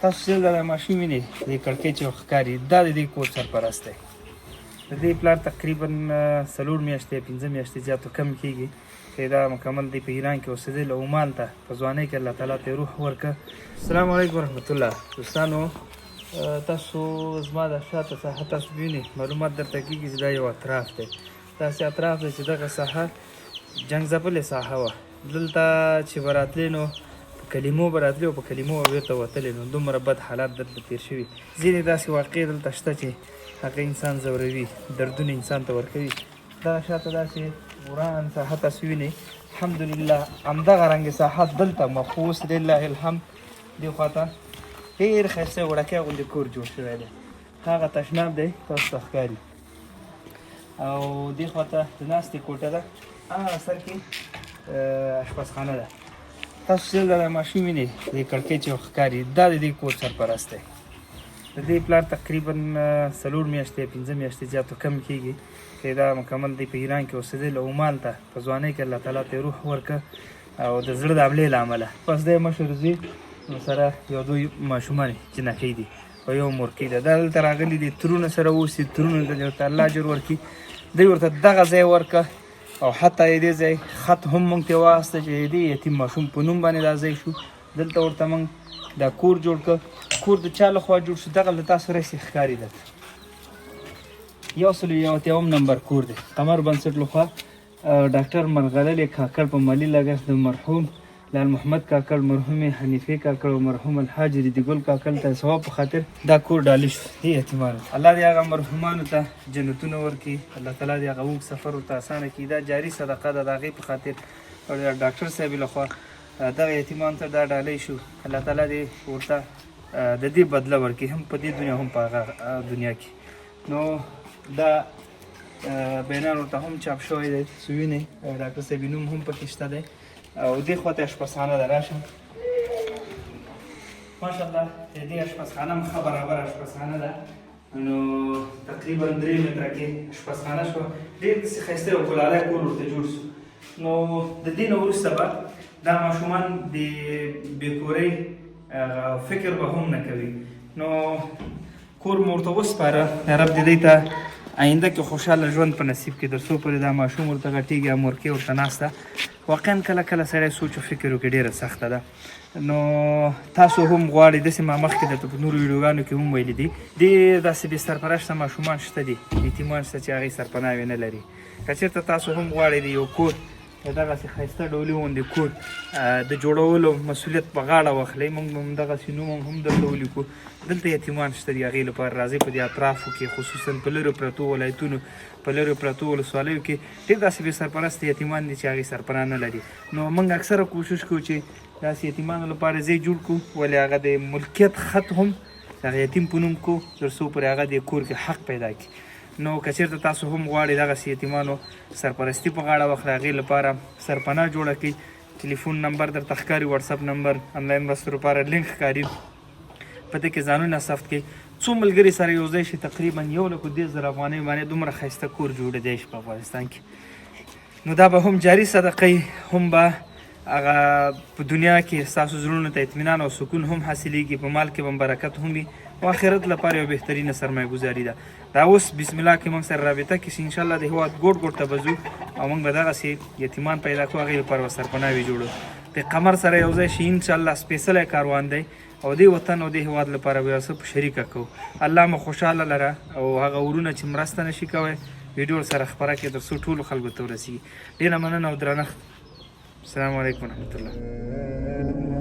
تاسو چې دا ماشین وینئ دې کړکۍ چې ښکاري دا د دې کور سرپرست دی. د دې پلار تقریبا 4 میاشتې 5 میاشتې زیاتو کم کېږي چې دا مکمل دی په ایران کې اوسېدل او عمان ته په ځوانۍ کې الله تعالی ته روح ورکړه. السلام علیکم ورحمت الله. دوستانو تاسو زما د شاته ساحه تاسو وینئ معلومات درته کېږي چې دا یو اطراف دی. داسې اطراف دی چې دغه ساحه جنګ ځپلې ساحه وه. دلته چې به راتلې نو په کلمو به راتلې او په کلمو به بیرته وتلې نو دومره بد حالات دلته تېر شوي. ځینې داسې واقعې دلته شته چې هغه انسان ځوروي، دردونه انسان ته ورکوي. دغه شاته داسې وران ساحه تاسو وینئ. الحمدلله همدغه رنګې ساحه دلته مخصوص لله الحمد دې خواته ډېر ښایسته وړکی غوندې کور جوړ شوی دی. هغه تشناب دی تاسو ته ښکاري او دې خواته د ناستې کوټه ده. هغه سر کې اشپزخانه ده. تاسو چې دا ماشین وینئ دې کړکۍ چې ښکاري دا د دې کور سرپرست دی. د دې پلار تقریبا 4 میاشتې 5 میاشتې زیاتو کم کېږي چې دا مکمل دی په ایران کې اوسېدل او عمان ته په ځوانۍ کې الله تعالی ته روح ورکړه او د زړه د حملې له امله بس دی مشر زوی سره یو دوی ماشومان جنکۍ دي او یو مورکۍ ده. دا دلته راغلي دي ترونه سره اوسي، ترونه ته ورته الله اجر ورکړي. دوی ورته دغه ځای ورکړه او حتی یې دې ځای خط هم موږ ته واخیسته چې دې یتیم ماشوم په نوم باندې دا ځای شو. دلته ورته موږ دا کور جوړ کړ. کور د چا لخوا جوړ شو دغه له تاسو راسي ښکاري ده 101 نمبر کور دی. قمر بنسټ لخوا ډاکټر مرغلل کاکړ په مالي لګښت د مرحوم لال محمد کاکړ، مرحوم حنیفې کاکړ او مرحوم الحاج ریډیګل کاکړ ته ثواب په خاطر دا کور ډالۍ شو دې یتیمانو. الله دې هغه مرحومانو ته جنتونه ورکړي. الله تعالی دې هغه اوږد سفر ورته اسانه کړي. دا جاري صدقه ده د هغې په خاطر او د ډاکټر صاحب لخوا دغه یتیمانو ته دا ډالۍ شو. الله تعالی دې ورته د دې بدله ورکړي هم په دې دنیا هم په هغه دنیا کې. نو دا بیانان ورته هم چاپ شوی دی تاسو وینئ. ډاکټر صاحب نوم هم پکې شته دی او دې خواته اشپزخانه ده. راشم ماشاءالله د دې اشپزخانه هم ښه برابر اشپزخانه ده. نو تقریبا 3 متره کې اشپزخانه شوه. ډېر داسې ښایسته او ګلالۍ کور ورته جوړ شو. نو د دې نه وروسته به دا ماشومان د بېکورۍ فکر به هم نه کوي. نو کور مو ورته وسپاره. یا رب دې دوی ته آینده کې خوشحاله ژوند په نصیب کړي تر څو پورې دا ماشوم ورته غټېږي یا مورکۍ ورته ناسته. واقعا کله کله سړی سوچ او فکر وکړي ډېره سخته ده. نو تاسو هم غواړئ داسې ما مخکې درته په نورو ویډیوګانو کې هم ویلي دي ډېر داسې بې سرپرسته ماشومان شته دي، یتیمان شته چې هغې سرپناوې نه لري. که چېرته تاسو هم غواړئ د یو کور دغسې ښایسته ډولي غوندې کور د جوړولو مسؤلیت په غاړه واخلئ، موږ به همدغسې نوم هم درته ولیکو. دلته یتیمان شته دي هغې لپاره راځئ په دې اطرافو کې خصوصا په لرو پرتو ولایتونو په لرو پرتو ولسوالیو کې ډېر داسې بې سرپرسته یتیمان دي چې هغې سرپناه نه لري. نو موږ اکثره کوشش کوو چې داسې یتیمانو لپاره ځای جوړ کړو ولې هغه د ملکیت خط هم هغه یتیم په نوم کړو تر څو پورې هغه د کور کې حق پیدا کړي. نو که چېرته تاسو هم غواړئ دغسې یتیمانو سرپرستي په غاړه واخلئ هغې لپاره سرپناه جوړه کړئ. ټلیفون نمبر درته ښکاري، وټساپ نمبر، انلاین مرستو لپاره لینک ښکاري. په دې کې ځانونه ثبت کړئ. څو ملګري سره یو ځای شي تقریبا 1,10,000 افغانۍ باندې دومره ښایسته کور جوړېدی شي په افغانستان کې. نو دا به هم جاري صدقه هم به هغه په دنیا کې ستاسو زړونو ته اطمینان او سکون هم حاصلېږي، په مال کې به برکت هم وي او آخرت لپاره یو بهترینه سرمایه ګزاري ده. دا اوس بسم الله کې موږ سره رابطه کې چې انشاءالله د هېواد ګوټ ګوټ ته به ځو او موږ به دغسې یتیمان پیدا کړو هغې لپاره به سرپناوې جوړو. د قمر سره یو ځای شي انشاءالله سپېڅلی کاروان دی او دې وطن او دې هېواد لپاره به یو څه په شریکه کوو. الله مو خوشحاله لره او هغه ورونه چې مرسته نشي کوی ویډیو سره خپره کړئ تر څو ټولو خلکو ته ورسېږي. ډېره مننه او درنښت. السلام علیکم ورحمت الله.